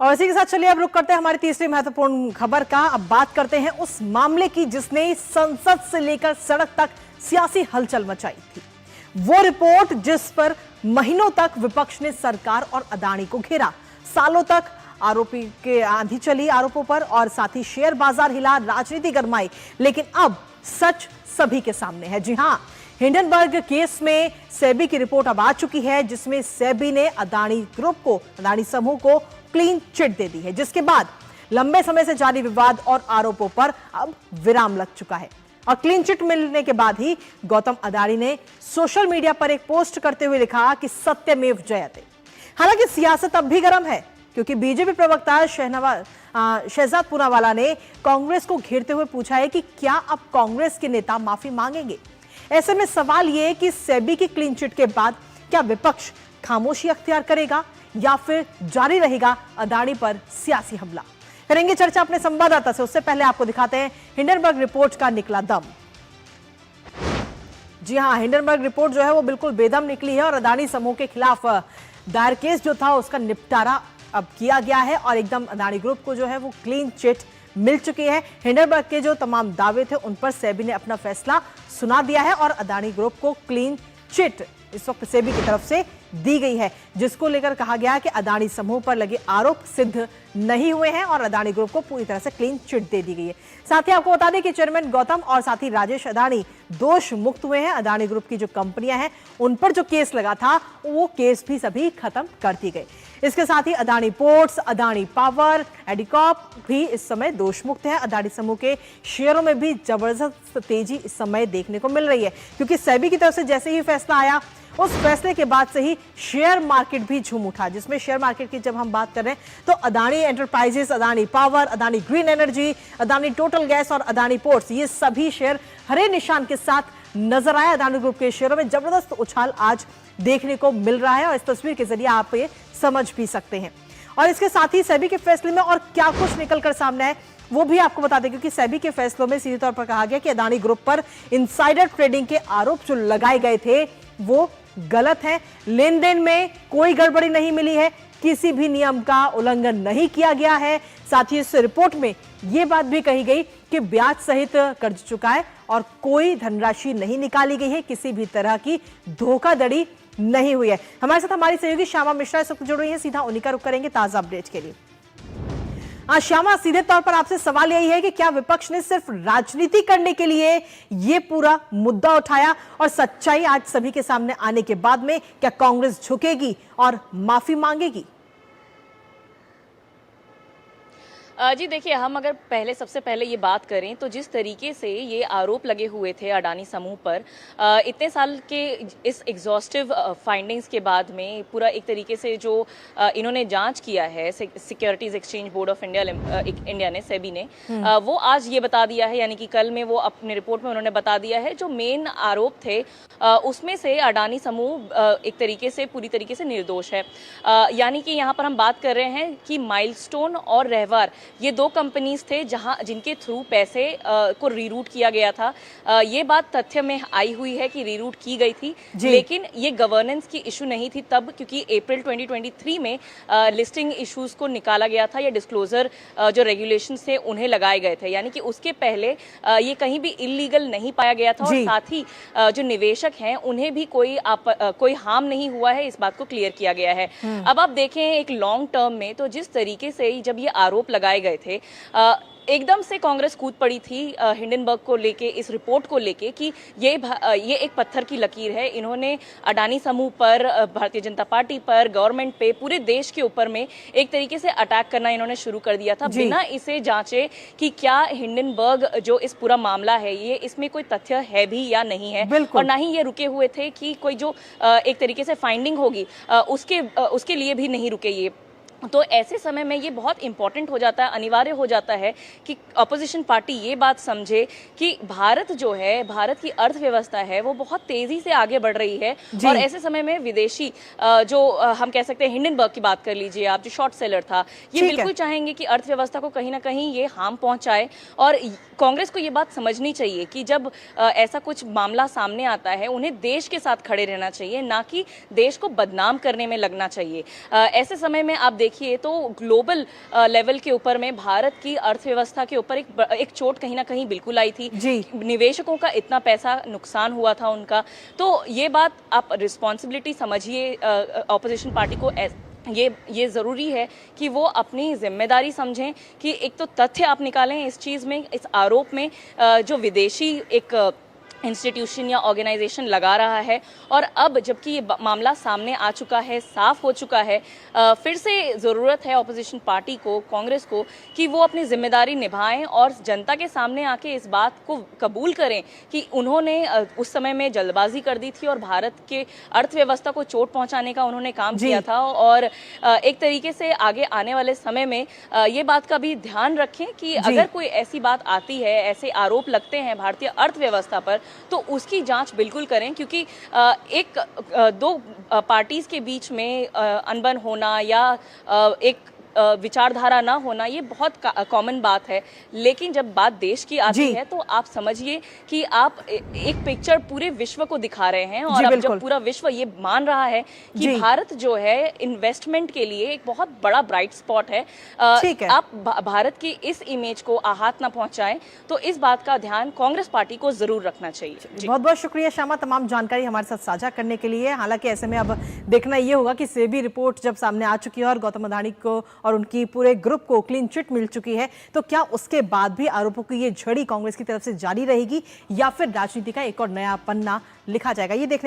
और इसी के साथ चलिए अब रुक करते हैं हमारी तीसरी महत्वपूर्ण खबर का। अब बात करते हैं उस मामले की जिसने संसद से लेकर सड़क तक सियासी हलचल मचाई थी। वो रिपोर्ट जिस पर महीनों तक विपक्ष ने सरकार और अदानी को घेरा, सालों तक आरोपी के आंधी चली आरोपों पर और साथ ही शेयर बाजार हिला, राजनीति गरमाई, लेकिन अब सच सभी के सामने है। जी हां, हिंडनबर्ग केस में सेबी की रिपोर्ट अब आ चुकी है जिसमें सेबी ने अदानी ग्रुप को, अदानी समूह को क्लीन चिट दे दी है, जिसके बाद लंबे समय से जारी विवाद और आरोपों पर अब विराम लग चुका है। और क्लीन चिट मिलने के बाद ही गौतम अदानी ने सोशल मीडिया पर एक पोस्ट करते हुए लिखा कि सत्यमेव जयते। हालांकि सियासत अब भी गर्म है क्योंकि बीजेपी प्रवक्ता शहजाद पूनावाला ने कांग्रेस को घेरते हुए पूछा है कि क्या अब कांग्रेस के नेता माफी मांगेंगे। ऐसे में सवाल यह है कि सेबी की क्लीन चिट के बाद क्या विपक्ष खामोशी अख्तियार करेगा या फिर जारी रहेगा अदानी पर सियासी हमला। करेंगे चर्चा अपने संवाददाता से, उससे पहले आपको दिखाते हैं हिंडनबर्ग रिपोर्ट का निकला दम। जी हां, हिंडनबर्ग रिपोर्ट जो है वो बिल्कुल बेदम निकली है और अदानी समूह के खिलाफ दायर केस जो था उसका निपटारा अब किया गया है और एकदम अदानी ग्रुप को जो है वो क्लीन चिट मिल चुकी है। हिंडनबर्ग के जो तमाम दावे थे उन पर सेबी ने अपना फैसला सुना दिया है और अदानी ग्रुप को क्लीन चिट इस वक्त सेबी की तरफ से दी गई है, जिसको लेकर कहा गया कि अदानी समूह पर लगे आरोप सिद्ध नहीं हुए हैं और अदानी ग्रुप को पूरी तरह से क्लीन चिट दे दी गई है। साथ ही आपको बता दें कि चेयरमैन गौतम और साथ ही राजेश अदानी दोष मुक्त हुए हैं। अदानी ग्रुप की जो कंपनियां हैं उन पर जो केस लगा था वो केस भी सभी खत्म कर दी गई। इसके साथ ही अदानी पोर्ट्स, अदानी पावर, एडिकॉप भी इस समय दोष मुक्त है। अदानी समूह के शेयरों में भी जबरदस्त तेजी इस समय देखने को मिल रही है क्योंकि सेबी की तरफ से जैसे ही फैसला आया उस फैसले के बाद से ही शेयर मार्केट भी झूम उठा, जिसमें शेयर मार्केट की जब हम बात कर रहे हैं तो Adani enterprises, Adani power, Adani green energy, Adani total gas और अदानी पोर्ट्स, ये सभी शेयर हरे निशान के साथ नजर आए। अदानी ग्रुप के शेयरों में जबरदस्त उछाल आज देखने को मिल रहा है और इस तस्वीर के जरिए आप ये समझ भी सकते हैं। और इसके साथ ही सेबी के फैसले में और क्या कुछ निकलकर सामने आए वो भी आपको बता दें क्योंकि सेबी के फैसलों में सीधे तौर पर कहा गया कि अदानी ग्रुप पर इनसाइडर ट्रेडिंग के आरोप जो लगाए गए थे वो गलत है। लेन देन में कोई गड़बड़ी नहीं मिली है, किसी भी नियम का उल्लंघन नहीं किया गया है। साथ ही इस रिपोर्ट में यह बात भी कही गई कि ब्याज सहित कर्ज चुका है और कोई धनराशि नहीं निकाली गई है, किसी भी तरह की धोखाधड़ी नहीं हुई है। हमारे साथ हमारी सहयोगी श्यामा मिश्रा इस वक्त जुड़ रही है, सीधा उन्हीं का रुख करेंगे ताजा अपडेट के लिए। श्यामा, सीधे तौर पर आपसे सवाल यही है कि क्या विपक्ष ने सिर्फ राजनीति करने के लिए यह पूरा मुद्दा उठाया और सच्चाई आज सभी के सामने आने के बाद में क्या कांग्रेस झुकेगी और माफी मांगेगी? जी देखिए, हम अगर सबसे पहले ये बात करें तो जिस तरीके से ये आरोप लगे हुए थे अडानी समूह पर इतने साल के इस एग्जॉस्टिव फाइंडिंग्स के बाद में पूरा एक तरीके से जो इन्होंने जांच किया है securities exchange board of India ने, सेबी ने, वो आज ये बता दिया है, यानी कि कल में वो अपने रिपोर्ट में उन्होंने बता दिया है जो मेन आरोप थे उसमें से अडानी समूह एक तरीके से पूरी तरीके से निर्दोष है। यानी कि यहाँ पर हम बात कर रहे हैं कि माइलस्टोन और रहवार ये दो कंपनीज थे जिनके थ्रू पैसे को रीरूट किया गया था। ये बात तथ्य में आई हुई है कि रीरूट की गई थी, लेकिन ये गवर्नेंस की इशू नहीं थी तब, क्योंकि अप्रैल 2023 में लिस्टिंग इश्यूज को निकाला गया था या डिस्क्लोजर जो रेगुलेशंस थे उन्हें लगाए गए थे, यानी कि उसके पहले ये कहीं भी इलीगल नहीं पाया गया था और साथ ही जो निवेशक हैं उन्हें भी कोई हार्म नहीं हुआ है, इस बात को क्लियर किया गया है। अब आप देखें एक लॉन्ग टर्म में तो जिस तरीके से जब ये आरोप लगाए गए थे एकदम से कांग्रेस कूद पड़ी थी हिंडनबर्ग को लेके, इस रिपोर्ट को लेके कि ये एक पत्थर की लकीर है। इन्होंने अडानी समूह पर, भारतीय जनता पार्टी पर, गवर्नमेंट पे, पूरे देश के ऊपर में एक तरीके से अटैक करना इन्होंने शुरू कर दिया था बिना इसे जांचे कि क्या हिंडनबर्ग जो इस पूरा मामला है ये इसमें कोई तथ्य है भी या नहीं है, और ना ही ये रुके हुए थे कि कोई जो एक तरीके से फाइंडिंग होगी उसके लिए भी नहीं रुके ये। तो ऐसे समय में ये बहुत इंपॉर्टेंट हो जाता है, अनिवार्य हो जाता है कि अपोजिशन पार्टी ये बात समझे कि भारत जो है, भारत की अर्थव्यवस्था है वो बहुत तेजी से आगे बढ़ रही है और ऐसे समय में विदेशी जो हम कह सकते हैं, हिंडनबर्ग की बात कर लीजिए आप, जो शॉर्ट सेलर था, ये बिल्कुल चाहेंगे कि अर्थव्यवस्था को कहीं ना कहीं ये हार्म पहुंचाए। और कांग्रेस को ये बात समझनी चाहिए कि जब ऐसा कुछ मामला सामने आता है उन्हें देश के साथ खड़े रहना चाहिए, ना कि देश को बदनाम करने में लगना चाहिए। ऐसे समय में आप देखिए तो ग्लोबल लेवल के ऊपर में भारत की अर्थव्यवस्था के ऊपर एक चोट कहीं ना कहीं बिल्कुल आई थी। जी। निवेशकों का इतना पैसा नुकसान हुआ था उनका, तो ये बात आप रिस्पॉन्सिबिलिटी समझिए ऑपोजिशन पार्टी को। ये ज़रूरी है कि वो अपनी जिम्मेदारी समझें कि एक तो तथ्य आप निकालें इस चीज़ में, इस आरोप में जो विदेशी एक इंस्टीट्यूशन या ऑर्गेनाइजेशन लगा रहा है, और अब जबकि ये मामला सामने आ चुका है, साफ हो चुका है, फिर से ज़रूरत है ऑपोजिशन पार्टी को, कांग्रेस को, कि वो अपनी जिम्मेदारी निभाएं और जनता के सामने आके इस बात को कबूल करें कि उन्होंने उस समय में जल्दबाजी कर दी थी और भारत के अर्थव्यवस्था को चोट पहुंचाने का उन्होंने काम किया था। और एक तरीके से आगे आने वाले समय में ये बात का भी ध्यान रखें कि अगर कोई ऐसी बात आती है, ऐसे आरोप लगते हैं भारतीय अर्थव्यवस्था पर, तो उसकी जांच बिल्कुल करें, क्योंकि दो पार्टीज के बीच में अनबन होना या एक विचारधारा ना होना ये बहुत कॉमन बात है, लेकिन जब बात देश की आती है तो आप समझिए कि आप एक पिक्चर पूरे विश्व को दिखा रहे हैं, और अब जब पूरा विश्व ये मान रहा है कि भारत जो है इन्वेस्टमेंट के लिए एक बहुत बड़ा ब्राइट स्पॉट है, आप भारत की इस इमेज को आहत ना पहुंचाएं, तो इस बात का ध्यान कांग्रेस पार्टी को जरूर रखना चाहिए। बहुत बहुत शुक्रिया श्यामा, तमाम जानकारी हमारे साथ साझा करने के लिए। हालांकि ऐसे में अब देखना ये होगा कि सेबी रिपोर्ट जब सामने आ चुकी है और गौतम अडानी को और उनकी पूरे ग्रुप को क्लीन चिट मिल चुकी है, तो क्या उसके बाद भी आरोपों की ये झड़ी कांग्रेस की तरफ से जारी रहेगी या फिर राजनीति का एक और नया पन्ना लिखा जाएगा, ये देखने